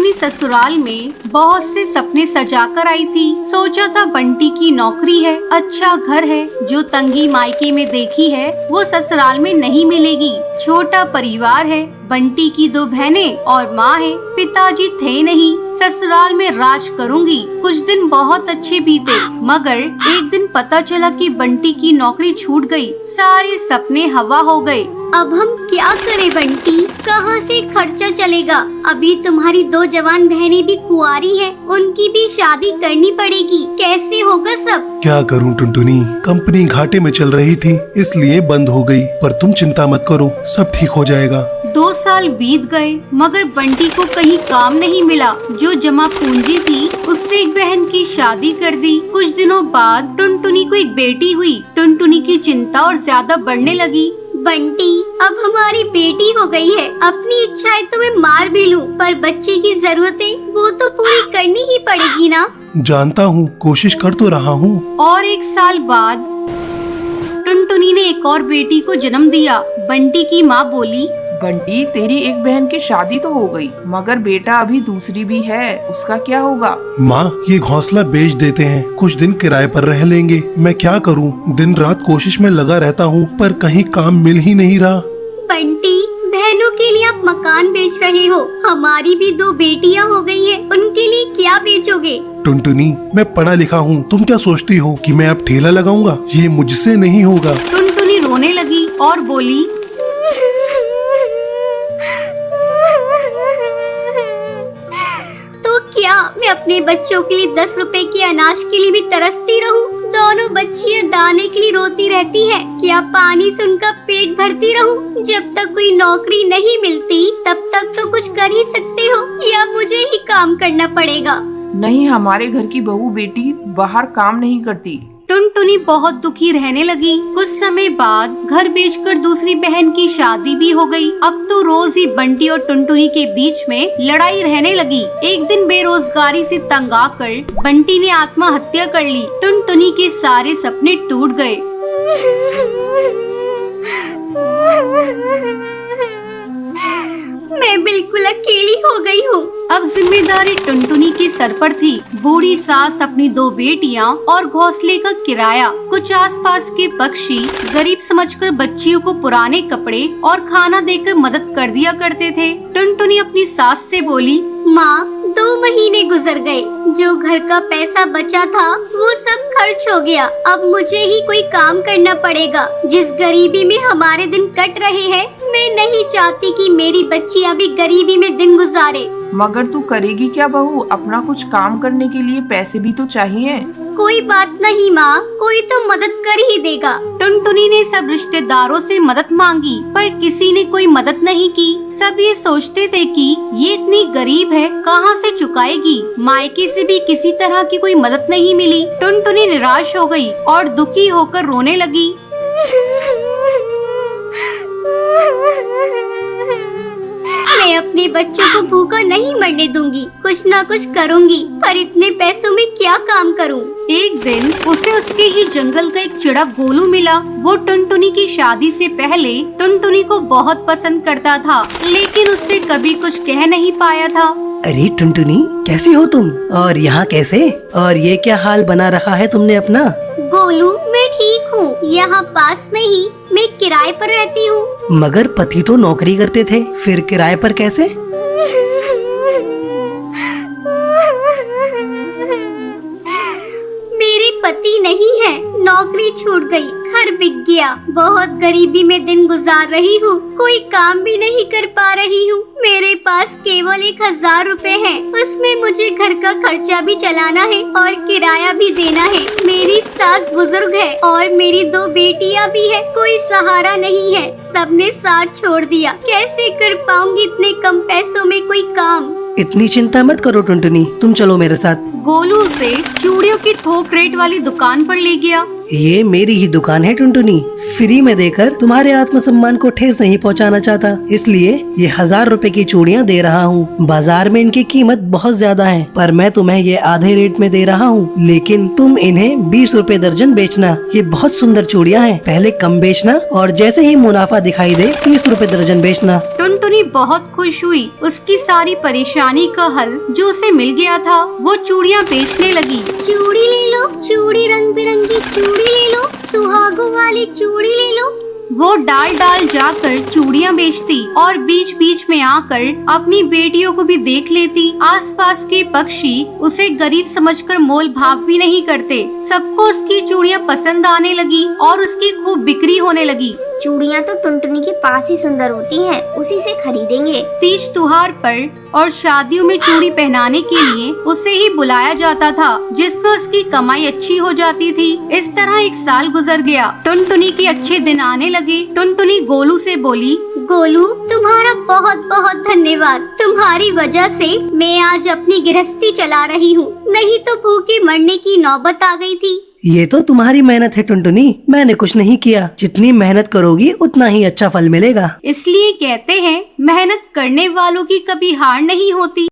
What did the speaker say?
टुनटुनी ससुराल में बहुत से सपने सजा कर आई थी। सोचा था बंटी की नौकरी है, अच्छा घर है, जो तंगी मायके में देखी है वो ससुराल में नहीं मिलेगी। छोटा परिवार है, बंटी की 2 बहनें और माँ है, पिताजी थे नहीं। ससुराल में राज करूंगी। कुछ दिन बहुत अच्छे बीते, मगर एक दिन पता चला कि बंटी की नौकरी छूट गई। सारे सपने हवा हो गए। अब हम क्या करें बंटी, कहाँ से खर्चा चलेगा? अभी तुम्हारी 2 जवान बहनें भी कुंवारी हैं, उनकी भी शादी करनी पड़ेगी। कैसे होगा सब? क्या करूं टुनटुनी, कंपनी घाटे में चल रही थी इसलिए बंद हो गई, पर तुम चिंता मत करो, सब ठीक हो जाएगा। 2 साल बीत गए मगर बंटी को कहीं काम नहीं मिला। जो जमा पूंजी थी उससे एक बहन की शादी कर दी। कुछ दिनों बाद टुनटुनी को एक बेटी हुई। टुनटुनी की चिंता और ज्यादा बढ़ने लगी। बंटी, अब हमारी बेटी हो गई है, अपनी इच्छाएं तो मैं मार भी लूं, पर बच्चे की जरूरतें वो तो पूरी करनी ही पड़ेगी ना। जानता हूँ, कोशिश कर तो रहा हूँ। और 1 साल बाद टुनटुनी ने एक और बेटी को जन्म दिया। बंटी की माँ बोली, बंटी, तेरी एक बहन की शादी तो हो गई, मगर बेटा अभी दूसरी भी है, उसका क्या होगा? माँ, ये घोंसला बेच देते हैं, कुछ दिन किराए पर रह लेंगे। मैं क्या करूँ, दिन रात कोशिश में लगा रहता हूँ, पर कहीं काम मिल ही नहीं रहा। बंटी, बहनों के लिए आप मकान बेच रहे हो, हमारी भी 2 बेटियां हो गई है, उनके लिए क्या बेचोगे? टुनटुनी, मैं पढ़ा लिखा हूँ, तुम क्या सोचती हो कि मैं अब ठेला लगाऊंगा? ये मुझसे नहीं होगा। टुनटुनी रोने लगी और बोली, तो क्या मैं अपने बच्चों के लिए 10 रुपए के अनाज के लिए भी तरसती रहूं? दोनों बच्चियां दाने के लिए रोती रहती है, क्या पानी से उनका पेट भरती रहूं? जब तक कोई नौकरी नहीं मिलती तब तक तो कुछ कर ही सकते हो, या मुझे ही काम करना पड़ेगा? नहीं, हमारे घर की बहू बेटी बाहर काम नहीं करती। टुनटुनी बहुत दुखी रहने लगी। कुछ समय बाद घर बेचकर दूसरी बहन की शादी भी हो गई। अब तो रोज ही बंटी और टुनटुनी के बीच में लड़ाई रहने लगी। एक दिन बेरोजगारी से तंग आकर बंटी ने आत्महत्या कर ली। टुनटुनी के सारे सपने टूट गए। मैं बिल्कुल अकेली हो गई हूँ। अब जिम्मेदारी टुनटुनी के सर पर थी। बूढ़ी सास, अपनी 2 बेटियां और घोंसले का किराया। कुछ आसपास के पक्षी गरीब समझकर बच्चियों को पुराने कपड़े और खाना देकर मदद कर दिया करते थे। टुनटुनी अपनी सास से बोली, माँ, 2 महीने गुजर गए, जो घर का पैसा बचा था वो सब खर्च हो गया। अब मुझे ही कोई काम करना पड़ेगा। जिस गरीबी में हमारे दिन कट रहे हैं, मैं नहीं चाहती कि मेरी बच्चियाँ भी गरीबी में दिन गुजारे। मगर तू करेगी क्या बहू? अपना कुछ काम करने के लिए पैसे भी तो चाहिए। कोई बात नहीं माँ, कोई तो मदद कर ही देगा। टुनटुनी ने सब रिश्तेदारों से मदद मांगी, पर किसी ने कोई मदद नहीं की। सब ये सोचते थे कि ये इतनी गरीब है, कहाँ से चुकाएगी। मायके से भी किसी तरह की कोई मदद नहीं मिली। टुनटुनी निराश हो गई और दुखी होकर रोने लगी। मैं अपने बच्चों को भूखा नहीं मरने दूंगी, कुछ ना कुछ करूंगी, पर इतने पैसों में क्या काम करूं? एक दिन उसे उसके ही जंगल का एक चिड़ा गोलू मिला। वो टुनटुनी की शादी से पहले टुनटुनी को बहुत पसंद करता था, लेकिन उससे कभी कुछ कह नहीं पाया था। अरे टुनटुनी, कैसी हो तुम? और यहाँ कैसे? और ये क्या हाल बना रखा है तुमने अपना? गोलू, मैं ठीक हूँ, यहाँ पास में ही मैं किराए पर रहती हूँ। मगर पति तो नौकरी करते थे, फिर किराए पर कैसे? मेरे पति नहीं है, नौकरी छूट गई, घर बिक गया, बहुत गरीबी में दिन गुजार रही हूँ, कोई काम भी नहीं कर पा रही हूँ। मेरे पास केवल 1000 रुपए हैं, उसमें मुझे घर का खर्चा भी चलाना है और किराया भी देना है। मेरी सास बुजुर्ग है और मेरी 2 बेटियाँ भी है, कोई सहारा नहीं है, सबने साथ छोड़ दिया। कैसे कर पाऊंगी इतने कम पैसों में कोई काम? इतनी चिंता मत करो टुनटुनी, तुम चलो मेरे साथ। गोलू उसे चूड़ियों की थोक रेट वाली दुकान पर ले गया। ये मेरी ही दुकान है टुनटुनी। फ्री में देकर तुम्हारे आत्मसम्मान को ठेस नहीं पहुंचाना चाहता, इसलिए ये 1000 रुपए की चूड़ियां दे रहा हूँ। बाजार में इनकी कीमत बहुत ज्यादा है, पर मैं तुम्हें ये आधे रेट में दे रहा हूँ। लेकिन तुम इन्हें 20 रुपए दर्जन बेचना। ये बहुत सुंदर चूड़ियां हैं, पहले कम बेचना और जैसे ही मुनाफा दिखाई दे 30 रुपए दर्जन बेचना। टुनटुनी बहुत खुश हुई। उसकी सारी परेशानी का हल जो उसे मिल गया था, वो चूड़ियाँ बेचने लगी। चूड़ी ले लो, चूड़ी रंग बिरंगी चूड़ी ले लो, सुहागों वाली चूड़ी ले लो। वो डाल डाल जाकर चूड़ियाँ बेचती और बीच बीच में आकर अपनी बेटियों को भी देख लेती। आसपास के पक्षी उसे गरीब समझकर मोल भाव भी नहीं करते। सबको उसकी चूड़ियाँ पसंद आने लगी और उसकी खूब बिक्री होने लगी। चूड़ियाँ तो टुनटुनी के पास ही सुंदर होती हैं, उसी से खरीदेंगे। तीज त्योहार पर और शादियों में चूड़ी पहनाने के लिए उसे ही बुलाया जाता था, जिसमें उसकी कमाई अच्छी हो जाती थी। इस तरह 1 साल गुजर गया। टुनटुनी के अच्छे दिन आने लगे। टुनटुनी गोलू से बोली, गोलू, तुम्हारा बहुत बहुत धन्यवाद। तुम्हारी वजह से मैं आज अपनी गृहस्थी चला रही हूँ, नहीं तो भूखे मरने की नौबत आ गई थी। ये तो तुम्हारी मेहनत है टुनटुनी, मैंने कुछ नहीं किया। जितनी मेहनत करोगी उतना ही अच्छा फल मिलेगा। इसलिए कहते हैं मेहनत करने वालों की कभी हार नहीं होती।